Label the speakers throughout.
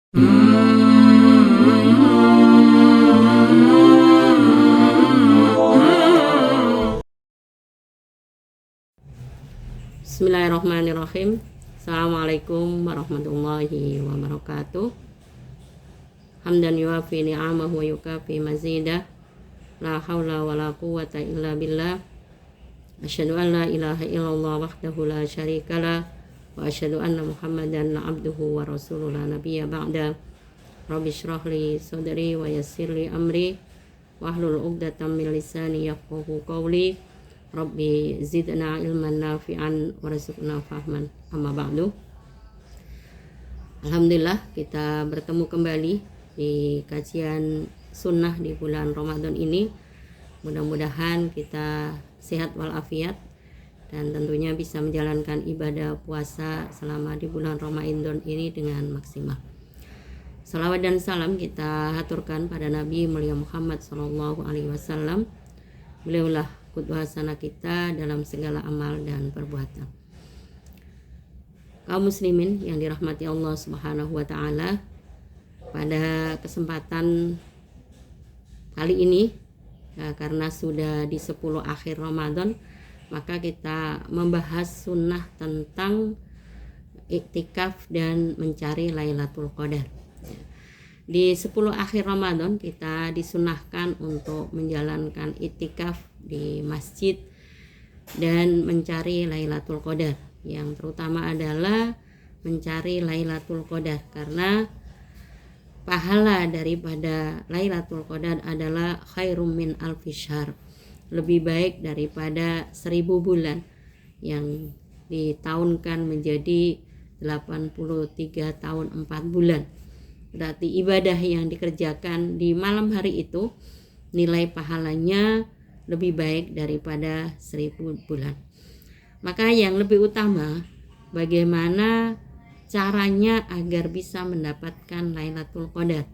Speaker 1: Bismillahirrahmanirrahim. Assalamualaikum warahmatullahi wabarakatuh. Hamdan yuafi ni'amahu wa yukafi mazidah. La hawla wa la quwwata illa billah. Asyhadu an la ilaha illallah wahdahu la syarikalah wa asyhadu anna Muhammadan abduhu wa rasuluhu la nabiyya ba'da. Rabbi shrah li sadri wa yassir li amri wahlul 'uqdatam min lisani yafqahu qawli. Rabbi zidna ilman nafi'an warzuqna fahman. Amma ba'du. Alhamdulillah kita bertemu kembali di kajian sunnah di bulan Ramadan ini. Mudah-mudahan kita sehat walafiat dan tentunya bisa menjalankan ibadah puasa selama di bulan Ramadan ini dengan maksimal. Salawat dan salam kita haturkan pada Nabi mulia Muhammad SAW. Beliaulah qudwah hasanah kita dalam segala amal dan perbuatan. Kaum muslimin yang dirahmati Allah Subhanahu wa taala, pada kesempatan kali ini karena sudah di 10 akhir Ramadan, maka kita membahas sunnah tentang iktikaf dan mencari Lailatul Qadar. Di 10 akhir Ramadan kita disunahkan untuk menjalankan iktikaf di masjid dan mencari Lailatul Qadar. Yang terutama adalah mencari Lailatul Qadar, karena pahala daripada Lailatul Qadar adalah khairum min alfi syahr, lebih baik daripada 1000 bulan yang ditahunkan menjadi 83 tahun 4 bulan. Berarti ibadah yang dikerjakan di malam hari itu nilai pahalanya lebih baik daripada 1000 bulan. Maka yang lebih utama, bagaimana caranya agar bisa mendapatkan Lailatul Qadar.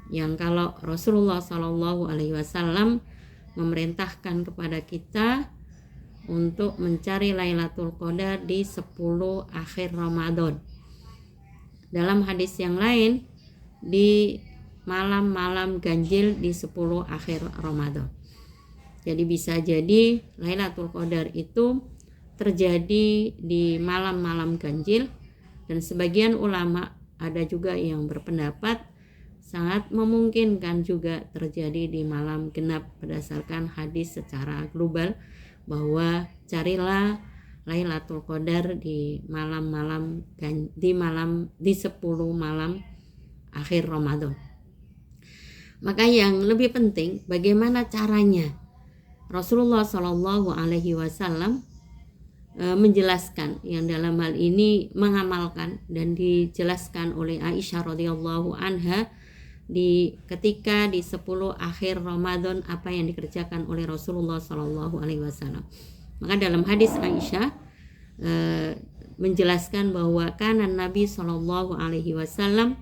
Speaker 1: Yang kalau Rasulullah SAW memerintahkan kepada kita untuk mencari Lailatul Qadar di 10 akhir Ramadan. Dalam hadis yang lain, di malam-malam ganjil di 10 akhir Ramadan. Jadi bisa jadi Lailatul Qadar itu terjadi di malam-malam ganjil, dan sebagian ulama ada juga yang berpendapat sangat memungkinkan juga terjadi di malam genap berdasarkan hadis secara global bahwa carilah Lailatul Qadar di malam-malam di 10 malam akhir Ramadan. Maka yang lebih penting bagaimana caranya. Rasulullah SAW menjelaskan, yang dalam hal ini mengamalkan dan dijelaskan oleh Aisyah radhiyallahu anha ketika di 10 akhir Ramadan apa yang dikerjakan oleh Rasulullah SAW. Maka dalam hadis Aisyah menjelaskan bahwa kana Nabi SAW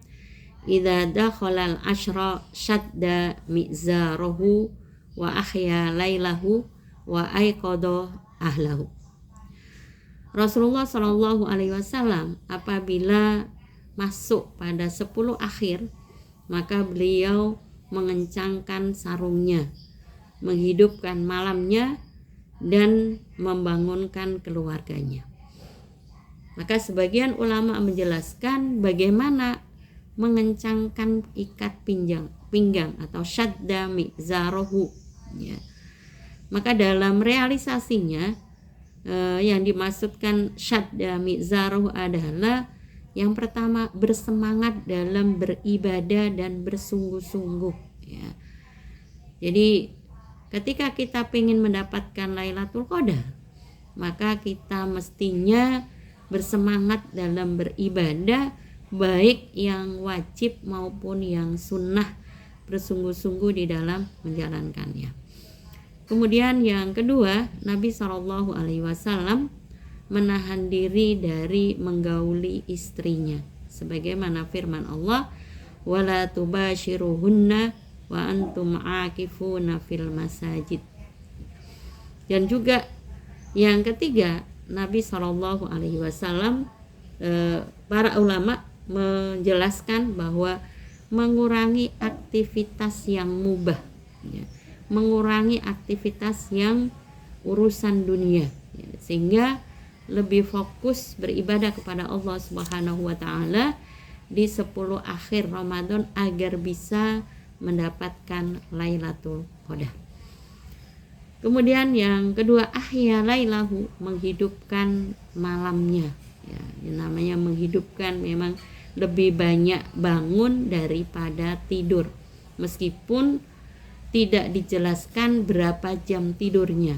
Speaker 1: idza dakhala al-ashra shadda mizarahu wa ahya lailahu wa aiqadha ahlahu. Rasulullah SAW apabila masuk pada 10 akhir, maka beliau mengencangkan sarungnya, menghidupkan malamnya dan membangunkan keluarganya. Maka sebagian ulama menjelaskan bagaimana mengencangkan ikat pinggang atau syadda mizarahu, ya. Maka dalam realisasinya yang dimaksudkan syadda mizarahu adalah yang pertama bersemangat dalam beribadah dan bersungguh-sungguh, ya. Jadi ketika kita ingin mendapatkan Lailatul Qadar, maka kita mestinya bersemangat dalam beribadah, baik yang wajib maupun yang sunnah, bersungguh-sungguh di dalam menjalankannya. Kemudian yang kedua, Nabi SAW menahan diri dari menggauli istrinya, sebagaimana firman Allah, wala tubashiruhunna wa antum aakifuna fil masajid. Dan juga yang ketiga, Nabi SAW para ulama menjelaskan bahwa mengurangi aktivitas yang mubah, ya, mengurangi aktivitas yang urusan dunia, ya, sehingga lebih fokus beribadah kepada Allah Subhanahu wa taala di 10 akhir Ramadan agar bisa mendapatkan Lailatul Qadar. Kemudian yang kedua, ahya lailahu, menghidupkan malamnya, ya, yang namanya menghidupkan memang lebih banyak bangun daripada tidur, meskipun tidak dijelaskan berapa jam tidurnya,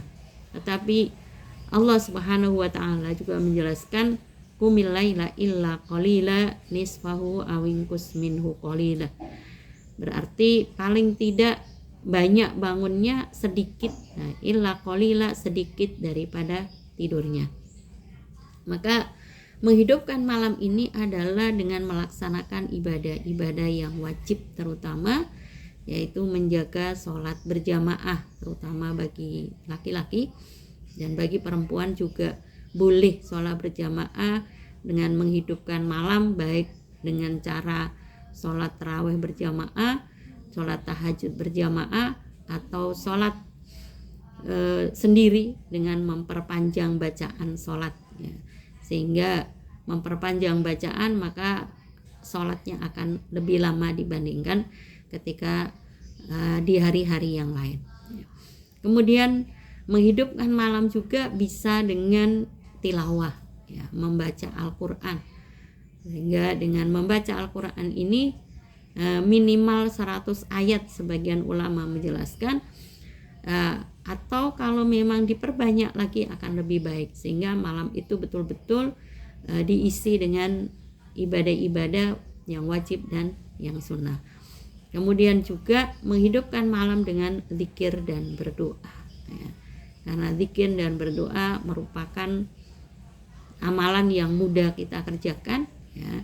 Speaker 1: tetapi Allah Subhanahu wa taala juga menjelaskan qumil laila illa qalila nisfahu aw inqus minhu qalila. Berarti paling tidak banyak bangunnya sedikit, nah, illa qalila, sedikit daripada tidurnya. Maka menghidupkan malam ini adalah dengan melaksanakan ibadah-ibadah yang wajib, terutama yaitu menjaga sholat berjamaah, terutama bagi laki-laki, dan bagi perempuan juga boleh sholat berjamaah dengan menghidupkan malam, baik dengan cara sholat tarawih berjamaah, sholat tahajud berjamaah, atau sholat sendiri dengan memperpanjang bacaan sholat, ya. Sehingga memperpanjang bacaan, maka sholatnya akan lebih lama dibandingkan ketika di hari-hari yang lain. Kemudian menghidupkan malam juga bisa dengan tilawah, ya, membaca Al-Quran. Sehingga dengan membaca Al-Quran ini minimal 100 ayat, sebagian ulama menjelaskan, atau kalau memang diperbanyak lagi akan lebih baik, sehingga malam itu betul-betul diisi dengan ibadah-ibadah yang wajib dan yang sunnah. Kemudian juga menghidupkan malam dengan zikir dan berdoa, ya. Karena zikir dan berdoa merupakan amalan yang mudah kita kerjakan, ya,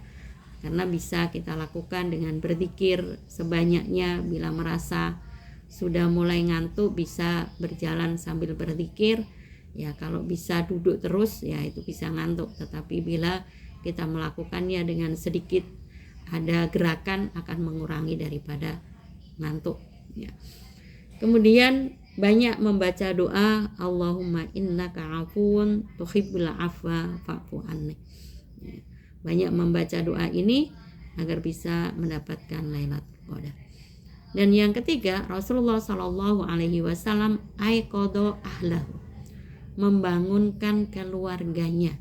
Speaker 1: karena bisa kita lakukan dengan berzikir sebanyaknya. Bila merasa sudah mulai ngantuk, bisa berjalan sambil berzikir, ya. Kalau bisa duduk terus, ya itu bisa ngantuk. Tetapi bila kita melakukannya dengan sedikit ada gerakan, akan mengurangi daripada ngantuk, ya. Kemudian banyak membaca doa Allahumma innaka afuwun tuhibbul afwa fa'fu anni, ya. Banyak membaca doa ini agar bisa mendapatkan Lailatul Qadar. Dan yang ketiga, Rasulullah Shallallahu Alaihi Wasallam aiqadha ahlahu, membangunkan keluarganya.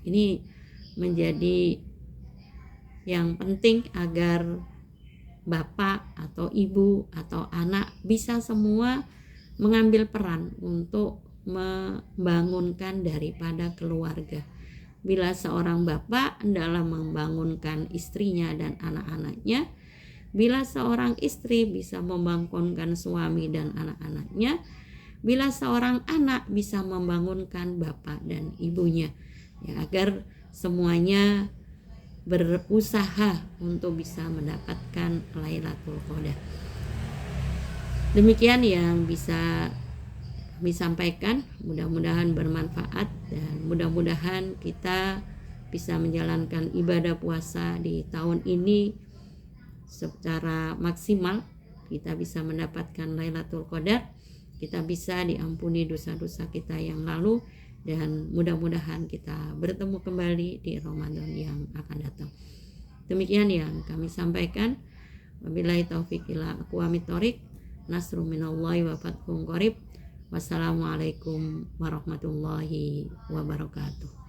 Speaker 1: Ini menjadi yang penting agar bapak atau ibu atau anak bisa semua mengambil peran untuk membangunkan daripada keluarga. Bila seorang bapak hendaklah membangunkan istrinya dan anak-anaknya, bila seorang istri bisa membangunkan suami dan anak-anaknya, bila seorang anak bisa membangunkan bapak dan ibunya, ya, agar semuanya berusaha untuk bisa mendapatkan Lailatul Qadar. Demikian yang bisa kami sampaikan, mudah-mudahan bermanfaat, dan mudah-mudahan kita bisa menjalankan ibadah puasa di tahun ini secara maksimal. Kita bisa mendapatkan Lailatul Qadar, kita bisa diampuni dosa-dosa kita yang lalu, dan mudah-mudahan kita bertemu kembali di Ramadan yang akan datang. Demikian yang kami sampaikan. Wabillahi taufiq ila aqwamit thoriq. Nasrun minallahi wa fathun qarib. Wassalamualaikum warahmatullahi wabarakatuh.